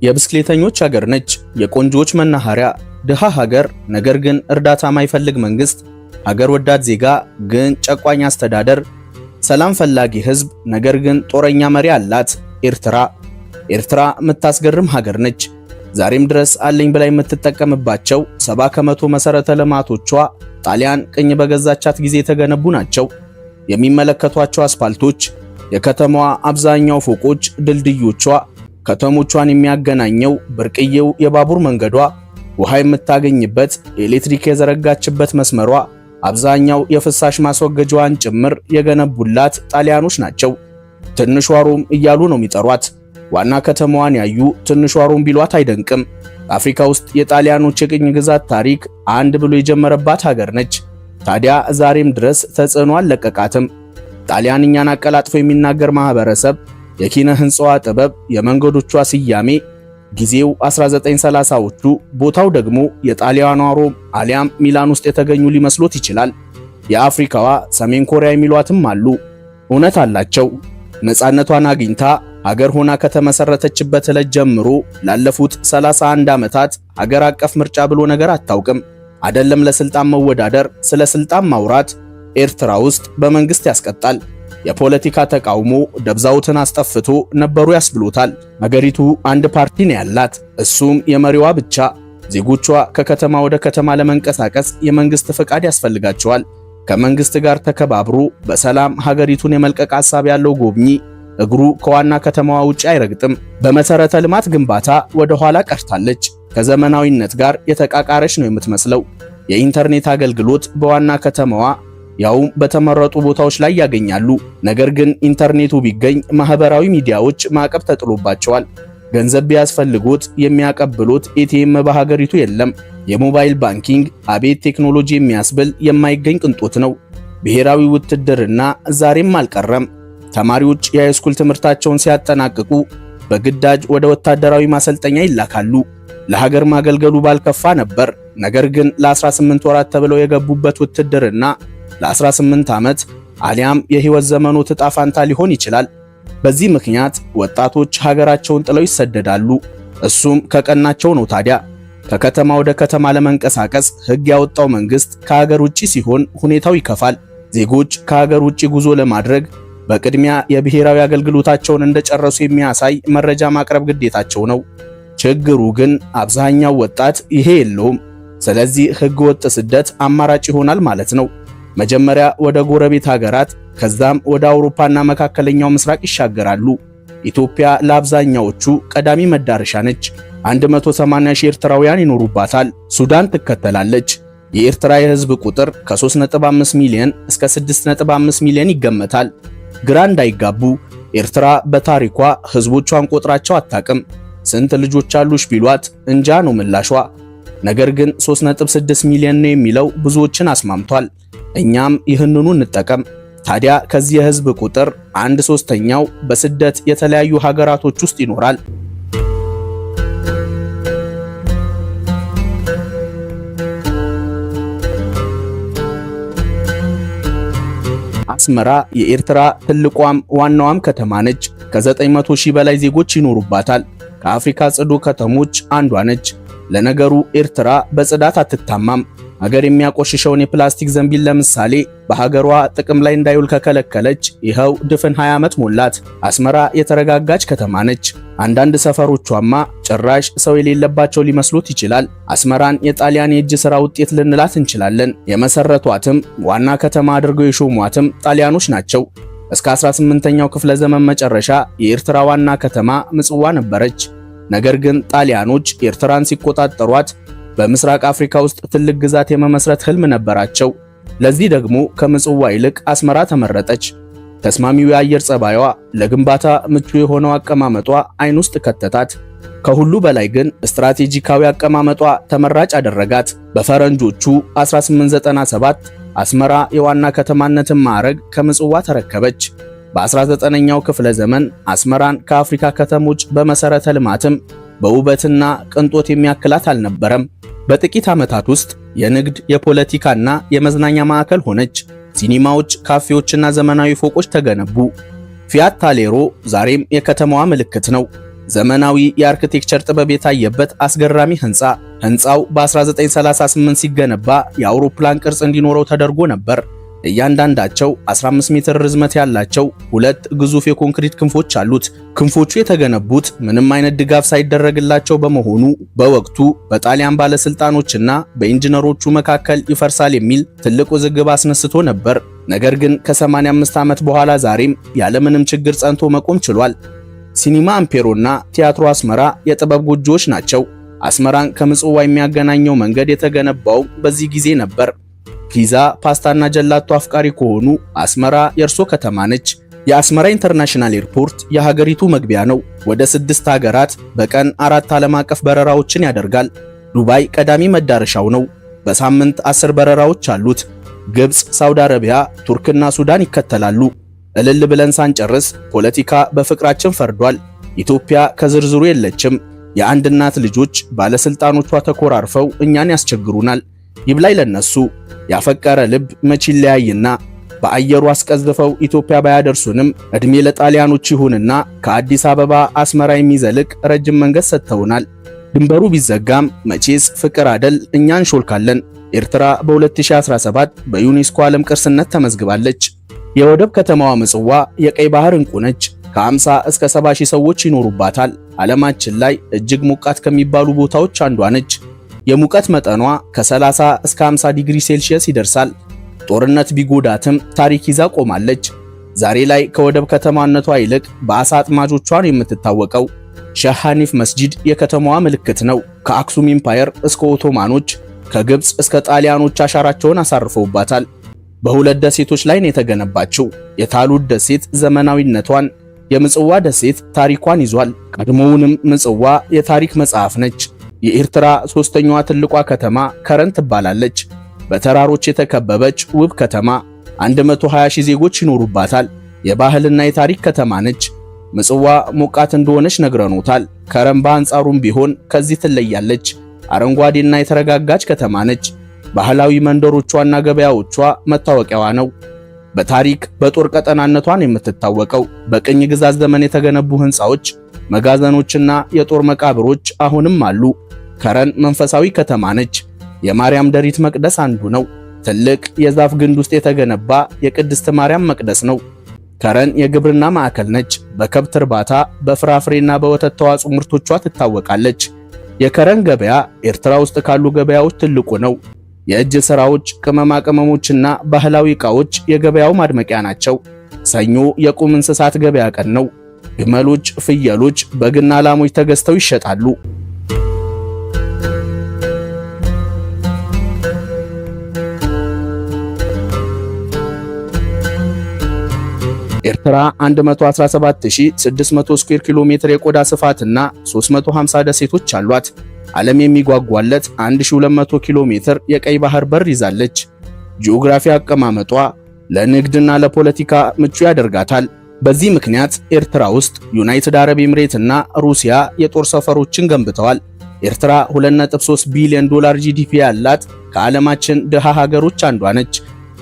የብስክሌተኞች ሀገር ነች፣ የቆንጆዎች መናኸሪያ፣ ድሃ ሀገር ነገር ግን እርዳታ ማይፈልግ መንግስት፣ ሀገር ወዳድ ዜጋ ግን ጨቋኝ አስተዳደር፣ ሰላም ፈላጊ ህዝብ ነገር ግን ጦረኛ መሪ አላት ኤርትራ። ኤርትራ የምታስገርም ሀገር ነች። ዛሬም ድረስ አለኝ ብላ የምትጠቀምባቸው 70 ከመቶ መሰረተ ልማቶቿ ጣሊያን ቅኝ በገዛቻት ጊዜ የተገነቡ ናቸው። የሚመለከቷቸው አስፓልቶች፣ የከተማዋ አብዛኛው ፎቆች፣ ድልድዮቿ፣ ከተሞቿን የሚያገናኘው ብርቅዬው የባቡር መንገዷ፣ ውሃ የምታገኝበት ኤሌክትሪክ የዘረጋችበት መስመሯ፣ አብዛኛው የፍሳሽ ማስወገጃዋን ጭምር የገነቡላት ጣሊያኖች ናቸው። ትንሿ ሮም እያሉ ነው የሚጠሯት። ዋና ከተማዋን ያዩ ትንሿ ሮም ቢሏት አይደንቅም። አፍሪካ ውስጥ የጣሊያኖች የቅኝ ግዛት ታሪክ አንድ ብሎ የጀመረባት ሀገር ነች። ታዲያ ዛሬም ድረስ ተጽዕኖ አልለቀቃትም። ጣሊያንኛን አቀላጥፎ የሚናገር ማህበረሰብ፣ የኪነ ህንጻዋ ጥበብ፣ የመንገዶቿ ስያሜ ጊዜው 1930ዎቹ፣ ቦታው ደግሞ የጣሊያኗ ሮም አሊያም ሚላን ውስጥ የተገኙ ሊመስሎት ይችላል። የአፍሪካዋ ሰሜን ኮሪያ የሚሏትም አሉ። እውነት አላቸው። ነፃነቷን አግኝታ ሀገር ሆና ከተመሰረተችበት ዕለት ጀምሮ ላለፉት 31 ዓመታት ሀገር አቀፍ ምርጫ ብሎ ነገር አታውቅም። አይደለም ለስልጣን መወዳደር፣ ስለ ስልጣን ማውራት ኤርትራ ውስጥ በመንግስት ያስቀጣል። የፖለቲካ ተቃውሞ ደብዛውትን አስጠፍቶ ነበሩ ያስብሎታል። ሀገሪቱ አንድ ፓርቲ ነው ያላት፣ እሱም የመሪዋ ብቻ። ዜጎቿ ከከተማ ወደ ከተማ ለመንቀሳቀስ የመንግስት ፍቃድ ያስፈልጋቸዋል። ከመንግስት ጋር ተከባብሮ በሰላም ሀገሪቱን የመልቀቅ ሐሳብ ያለው ጎብኚ እግሩ ከዋና ከተማዋ ውጪ አይረግጥም። በመሰረተ ልማት ግንባታ ወደ ኋላ ቀርታለች። ከዘመናዊነት ጋር የተቃቃረች ነው የምትመስለው። የኢንተርኔት አገልግሎት በዋና ከተማዋ ያውም በተመረጡ ቦታዎች ላይ ያገኛሉ። ነገር ግን ኢንተርኔቱ ቢገኝ ማህበራዊ ሚዲያዎች ማዕቀብ ተጥሎባቸዋል። ገንዘብ ቢያስፈልጉት የሚያቀብሉት ኤቲኤም በሀገሪቱ የለም። የሞባይል ባንኪንግ አቤት ቴክኖሎጂ የሚያስብል የማይገኝ ቅንጦት ነው። ብሔራዊ ውትድርና ዛሬም አልቀረም። ተማሪዎች የሃይስኩል ትምህርታቸውን ሲያጠናቅቁ በግዳጅ ወደ ወታደራዊ ማሰልጠኛ ይላካሉ። ለሀገር ማገልገሉ ባልከፋ ነበር። ነገር ግን ለ18 ወራት ተብለው የገቡበት ውትድርና ለ18 ዓመት አሊያም የህይወት ዘመኑ ዕጣ ፈንታ ሊሆን ይችላል። በዚህ ምክንያት ወጣቶች ሀገራቸውን ጥለው ይሰደዳሉ። እሱም ከቀናቸው ነው። ታዲያ ከከተማ ወደ ከተማ ለመንቀሳቀስ ህግ ያወጣው መንግስት ከሀገር ውጪ ሲሆን ሁኔታው ይከፋል። ዜጎች ከሀገር ውጪ ጉዞ ለማድረግ በቅድሚያ የብሔራዊ አገልግሎታቸውን እንደጨረሱ የሚያሳይ መረጃ ማቅረብ ግዴታቸው ነው። ችግሩ ግን አብዛኛው ወጣት ይሄ የለውም። ስለዚህ ህገ ወጥ ስደት አማራጭ ይሆናል ማለት ነው። መጀመሪያ ወደ ጎረቤት ሀገራት ከዛም ወደ አውሮፓና መካከለኛው ምስራቅ ይሻገራሉ። ኢትዮጵያ ለአብዛኛዎቹ ቀዳሚ መዳረሻ ነች። 180 ሺህ ኤርትራውያን ይኖሩባታል። ሱዳን ትከተላለች። የኤርትራ የህዝብ ቁጥር ከ3.5 ሚሊዮን እስከ 6.5 ሚሊዮን ይገመታል። ግራ እንዳይጋቡ፣ ኤርትራ በታሪኳ ህዝቦቿን ቆጥራቸው አታቅም። ስንት ልጆች አሉሽ ቢሏት እንጃ ነው ምላሿ። ነገር ግን 3.6 ሚሊዮን ነው የሚለው ብዙዎችን አስማምቷል። እኛም ይህንኑ እንጠቀም። ታዲያ ከዚህ የህዝብ ቁጥር 1/3ኛው በስደት የተለያዩ ሀገራቶች ውስጥ ይኖራል። አስመራ የኤርትራ ትልቋም ዋናዋም ከተማ ነች። ከ900 ሺህ በላይ ዜጎች ይኖሩባታል። ከአፍሪካ ጽዱ ከተሞች አንዷ ነች። ለነገሩ ኤርትራ በጽዳት አትታማም። ሀገር የሚያቆሽሸውን የፕላስቲክ ዘንቢል ለምሳሌ በሀገሯ ጥቅም ላይ እንዳይውል ከከለከለች ይኸው ድፍን 20 ዓመት ሞላት። አስመራ የተረጋጋች ከተማ ነች። አንዳንድ ሰፈሮቿማ ጭራሽ ሰው የሌለባቸው ሊመስሉት ይችላል። አስመራን የጣሊያን የእጅ ሥራ ውጤት ልንላት እንችላለን። የመሰረቷትም ዋና ከተማ አድርገው የሾሟትም ጣሊያኖች ናቸው። እስከ 18ኛው ክፍለ ዘመን መጨረሻ የኤርትራ ዋና ከተማ ምጽዋ ነበረች። ነገር ግን ጣሊያኖች ኤርትራን ሲቆጣጠሯት በምስራቅ አፍሪካ ውስጥ ትልቅ ግዛት የመመስረት ህልም ነበራቸው። ለዚህ ደግሞ ከምጽዋ ይልቅ አስመራ ተመረጠች። ተስማሚው የአየር ጸባይዋ፣ ለግንባታ ምቹ የሆነው አቀማመጧ አይን ውስጥ ከተታት። ከሁሉ በላይ ግን ስትራቴጂካዊ አቀማመጧ ተመራጭ አደረጋት። በፈረንጆቹ 1897 አስመራ የዋና ከተማነትን ማዕረግ ከምጽዋ ተረከበች። በ19ኛው ክፍለ ዘመን አስመራን ከአፍሪካ ከተሞች በመሰረተ ልማትም በውበትና ቅንጦት የሚያክላት አልነበረም። በጥቂት ዓመታት ውስጥ የንግድ የፖለቲካና የመዝናኛ ማዕከል ሆነች። ሲኒማዎች፣ ካፌዎችና ዘመናዊ ፎቆች ተገነቡ። ፊያት ታሌሮ ዛሬም የከተማዋ ምልክት ነው። ዘመናዊ የአርኪቴክቸር ጥበብ የታየበት አስገራሚ ህንፃ። ህንፃው በ1938 ሲገነባ የአውሮፕላን ቅርጽ እንዲኖረው ተደርጎ ነበር። እያንዳንዳቸው 15 ሜትር ርዝመት ያላቸው ሁለት ግዙፍ የኮንክሪት ክንፎች አሉት። ክንፎቹ የተገነቡት ምንም አይነት ድጋፍ ሳይደረግላቸው በመሆኑ በወቅቱ በጣሊያን ባለስልጣኖችና በኢንጂነሮቹ መካከል ይፈርሳል የሚል ትልቅ ውዝግብ አስነስቶ ነበር። ነገር ግን ከ85 ዓመት በኋላ ዛሬም ያለምንም ችግር ጸንቶ መቆም ችሏል። ሲኒማ አምፔሮና ቲያትሮ አስመራ የጥበብ ጎጆዎች ናቸው። አስመራን ከምጽዋ የሚያገናኘው መንገድ የተገነባው በዚህ ጊዜ ነበር። ፒዛ ፓስታና ጀላቶ አፍቃሪ ከሆኑ አስመራ የእርሶ ከተማ ነች። የአስመራ ኢንተርናሽናል ኤርፖርት የሀገሪቱ መግቢያ ነው። ወደ 6 ሀገራት በቀን 4 ዓለም አቀፍ በረራዎችን ያደርጋል። ዱባይ ቀዳሚ መዳረሻው ነው። በሳምንት 10 በረራዎች አሉት። ግብፅ፣ ሳውዲ አረቢያ፣ ቱርክና ሱዳን ይከተላሉ። እልል ብለን ሳንጨርስ ፖለቲካ በፍቅራችን ፈርዷል። ኢትዮጵያ ከዝርዝሩ የለችም። የአንድ እናት ልጆች ባለስልጣኖቿ ተኮራርፈው እኛን ያስቸግሩናል። ይብላኝ ለነሱ። ያፈቀረ ልብ መች ይለያይና በአየሩ አስቀዝፈው ኢትዮጵያ ባያደርሱንም እድሜ ለጣሊያኖች ይሁንና ከአዲስ አበባ አስመራ የሚዘልቅ ረጅም መንገድ ሰጥተውናል። ድንበሩ ቢዘጋም መቼስ ፍቅር አደል እኛ እንሾልካለን። ኤርትራ በ2017 በዩኔስኮ ዓለም ቅርስነት ተመዝግባለች። የወደብ ከተማዋ ምጽዋ የቀይ ባህር እንቁ ነች። ከ50 እስከ 70 ሺህ ሰዎች ይኖሩባታል። ዓለማችን ላይ እጅግ ሞቃት ከሚባሉ ቦታዎች አንዷ ነች። የሙቀት መጠኗ ከ30 እስከ 50 ዲግሪ ሴልሺየስ ይደርሳል። ጦርነት ቢጎዳትም ታሪክ ይዛ ቆማለች። ዛሬ ላይ ከወደብ ከተማነቷ ይልቅ በአሳ አጥማጆቿ ነው የምትታወቀው። ሼህ ሐኒፍ መስጂድ የከተማዋ ምልክት ነው። ከአክሱም ኢምፓየር እስከ ኦቶማኖች፣ ከግብፅ እስከ ጣሊያኖች አሻራቸውን አሳርፈውባታል። በሁለት ደሴቶች ላይ ነው የተገነባችው። የታሉት ደሴት ዘመናዊነቷን፣ የምጽዋ ደሴት ታሪኳን ይዟል። ቀድሞውንም ምጽዋ የታሪክ መጽሐፍ ነች። የኤርትራ ሶስተኛዋ ትልቋ ከተማ ከረን ትባላለች። በተራሮች የተከበበች ውብ ከተማ 120 ሺህ ዜጎች ይኖሩባታል። የባህልና የታሪክ ከተማ ነች። ምጽዋ ሞቃት እንደሆነች ነግረኖታል። ከረን በአንጻሩም ቢሆን ከዚህ ትለያለች። አረንጓዴና የተረጋጋች ከተማ ነች። ባህላዊ መንደሮቿና ገበያዎቿ መታወቂያዋ ነው። በታሪክ በጦር ቀጠናነቷን የምትታወቀው በቅኝ ግዛት ዘመን የተገነቡ ህንፃዎች፣ መጋዘኖችና የጦር መቃብሮች አሁንም አሉ። ከረን መንፈሳዊ ከተማ ነች። የማርያም ደሪት መቅደስ አንዱ ነው። ትልቅ የዛፍ ግንድ ውስጥ የተገነባ የቅድስት ማርያም መቅደስ ነው። ከረን የግብርና ማዕከል ነች። በከብት እርባታ፣ በፍራፍሬና በወተት ተዋጽኦ ምርቶቿ ትታወቃለች። የከረን ገበያ ኤርትራ ውስጥ ካሉ ገበያዎች ትልቁ ነው። የእጅ ሥራዎች፣ ቅመማ ቅመሞችና ባህላዊ ዕቃዎች የገበያው ማድመቂያ ናቸው። ሰኞ የቁም እንስሳት ገበያ ቀን ነው። ግመሎች፣ ፍየሎች፣ በግና ላሞች ተገዝተው ይሸጣሉ። ኤርትራ 117600 ስኩዌር ኪሎ ሜትር የቆዳ ስፋትና 350 ደሴቶች አሏት። ዓለም የሚጓጓለት 1200 ኪሎ ሜትር የቀይ ባህር በር ይዛለች። ጂኦግራፊ አቀማመጧ ለንግድና ለፖለቲካ ምቹ ያደርጋታል። በዚህ ምክንያት ኤርትራ ውስጥ ዩናይትድ አረብ ኤምሬት እና ሩሲያ የጦር ሰፈሮችን ገንብተዋል። ኤርትራ 2.3 ቢሊዮን ዶላር ጂዲፒ ያላት ከዓለማችን ድሃ ሀገሮች አንዷ ነች።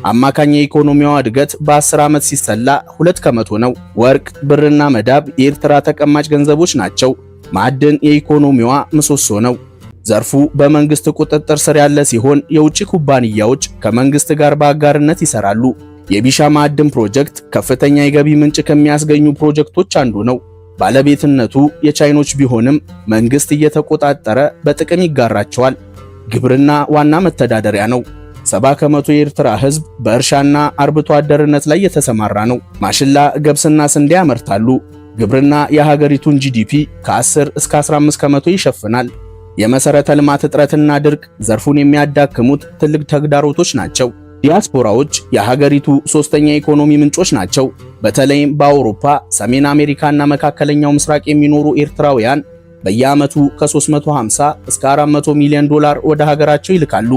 አማካኝ የኢኮኖሚዋ እድገት በ10 ዓመት ሲሰላ 2 ከመቶ ነው። ወርቅ፣ ብርና መዳብ የኤርትራ ተቀማጭ ገንዘቦች ናቸው። ማዕድን የኢኮኖሚዋ ምሰሶ ነው። ዘርፉ በመንግስት ቁጥጥር ስር ያለ ሲሆን የውጭ ኩባንያዎች ከመንግስት ጋር በአጋርነት ይሰራሉ። የቢሻ ማዕድን ፕሮጀክት ከፍተኛ የገቢ ምንጭ ከሚያስገኙ ፕሮጀክቶች አንዱ ነው። ባለቤትነቱ የቻይኖች ቢሆንም መንግስት እየተቆጣጠረ በጥቅም ይጋራቸዋል። ግብርና ዋና መተዳደሪያ ነው። 70 ከመቶ የኤርትራ ህዝብ በእርሻና አርብቶ አደርነት ላይ የተሰማራ ነው። ማሽላ፣ ገብስና ስንዴ ያመርታሉ። ግብርና የሀገሪቱን ጂዲፒ ከ10 እስከ 15 ከመቶ ይሸፍናል። የመሰረተ ልማት እጥረትና ድርቅ ዘርፉን የሚያዳክሙት ትልቅ ተግዳሮቶች ናቸው። ዲያስፖራዎች የሀገሪቱ ሶስተኛ ኢኮኖሚ ምንጮች ናቸው። በተለይም በአውሮፓ፣ ሰሜን አሜሪካና መካከለኛው ምስራቅ የሚኖሩ ኤርትራውያን በየዓመቱ ከ350 እስከ 400 ሚሊዮን ዶላር ወደ ሀገራቸው ይልካሉ።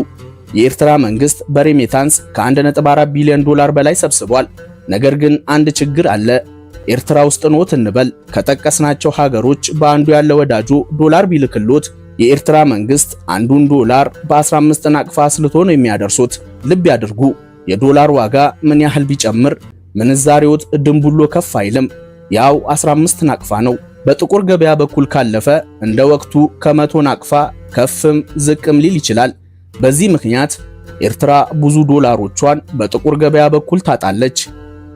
የኤርትራ መንግስት በሬሜታንስ ከ1.4 ቢሊዮን ዶላር በላይ ሰብስቧል። ነገር ግን አንድ ችግር አለ። ኤርትራ ውስጥ ኖት እንበል፣ ከጠቀስናቸው ሀገሮች በአንዱ ያለ ወዳጆ ዶላር ቢልክሎት የኤርትራ መንግስት አንዱን ዶላር በ15 ናቅፋ አስልቶ ነው የሚያደርሱት። ልብ ያድርጉ፣ የዶላር ዋጋ ምን ያህል ቢጨምር ምንዛሬዎት ድንቡሎ ከፍ አይልም፣ ያው 15 ናቅፋ ነው። በጥቁር ገበያ በኩል ካለፈ እንደ ወቅቱ ከመቶ ናቅፋ ከፍም ዝቅም ሊል ይችላል። በዚህ ምክንያት ኤርትራ ብዙ ዶላሮቿን በጥቁር ገበያ በኩል ታጣለች።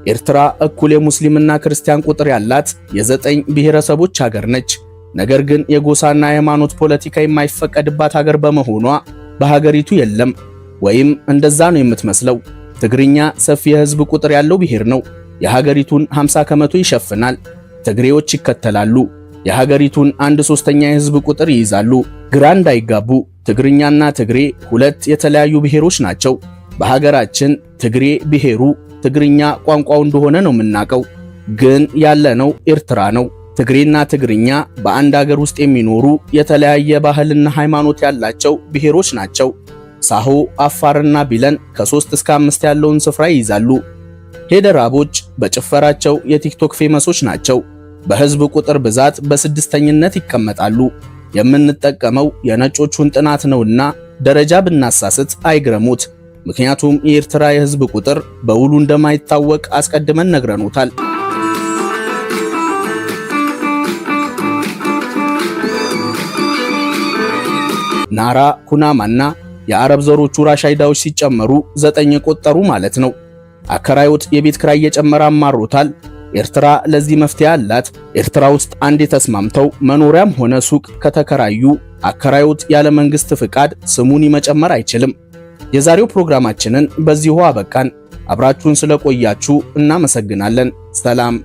ኤርትራ እኩል የሙስሊምና ክርስቲያን ቁጥር ያላት የ9 ብሔረሰቦች ሀገር ነች። ነገር ግን የጎሳና የሃይማኖት ፖለቲካ የማይፈቀድባት ሀገር በመሆኗ በሀገሪቱ የለም፣ ወይም እንደዛ ነው የምትመስለው። ትግርኛ ሰፊ የህዝብ ቁጥር ያለው ብሔር ነው። የሀገሪቱን 50 ከመቶ ይሸፍናል። ትግሬዎች ይከተላሉ። የሀገሪቱን 1/3 የህዝብ ቁጥር ይይዛሉ። ግራ እንዳይጋቡ፣ ትግርኛና ትግሬ ሁለት የተለያዩ ብሔሮች ናቸው። በሀገራችን ትግሬ ብሔሩ፣ ትግርኛ ቋንቋው እንደሆነ ነው የምናውቀው። ግን ያለነው ኤርትራ ነው። ትግሬና ትግርኛ በአንድ ሀገር ውስጥ የሚኖሩ የተለያየ ባህልና ሃይማኖት ያላቸው ብሔሮች ናቸው። ሳሆ፣ አፋርና ቢለን ከ3 እስከ 5 ያለውን ስፍራ ይይዛሉ። ሄደራቦች በጭፈራቸው የቲክቶክ ፌመሶች ናቸው። በህዝብ ቁጥር ብዛት በስድስተኝነት ይቀመጣሉ። የምንጠቀመው የነጮቹን ጥናት ነውና ደረጃ ብናሳስት አይግረሙት። ምክንያቱም የኤርትራ የህዝብ ቁጥር በውሉ እንደማይታወቅ አስቀድመን ነግረኑታል። ናራ፣ ኩናማና የአረብ ዘሮቹ ራሻይዳዎች ሲጨመሩ 9 የቆጠሩ ማለት ነው። አከራዮት የቤት ክራይ እየጨመረ አማሮታል። ኤርትራ ለዚህ መፍትሄ አላት። ኤርትራ ውስጥ አንዴ ተስማምተው መኖሪያም ሆነ ሱቅ ከተከራዩ አከራዮት ያለ መንግስት ፍቃድ ስሙን መጨመር አይችልም። የዛሬው ፕሮግራማችንን በዚሁ አበቃን። አብራችሁን ስለቆያችሁ እናመሰግናለን። ሰላም።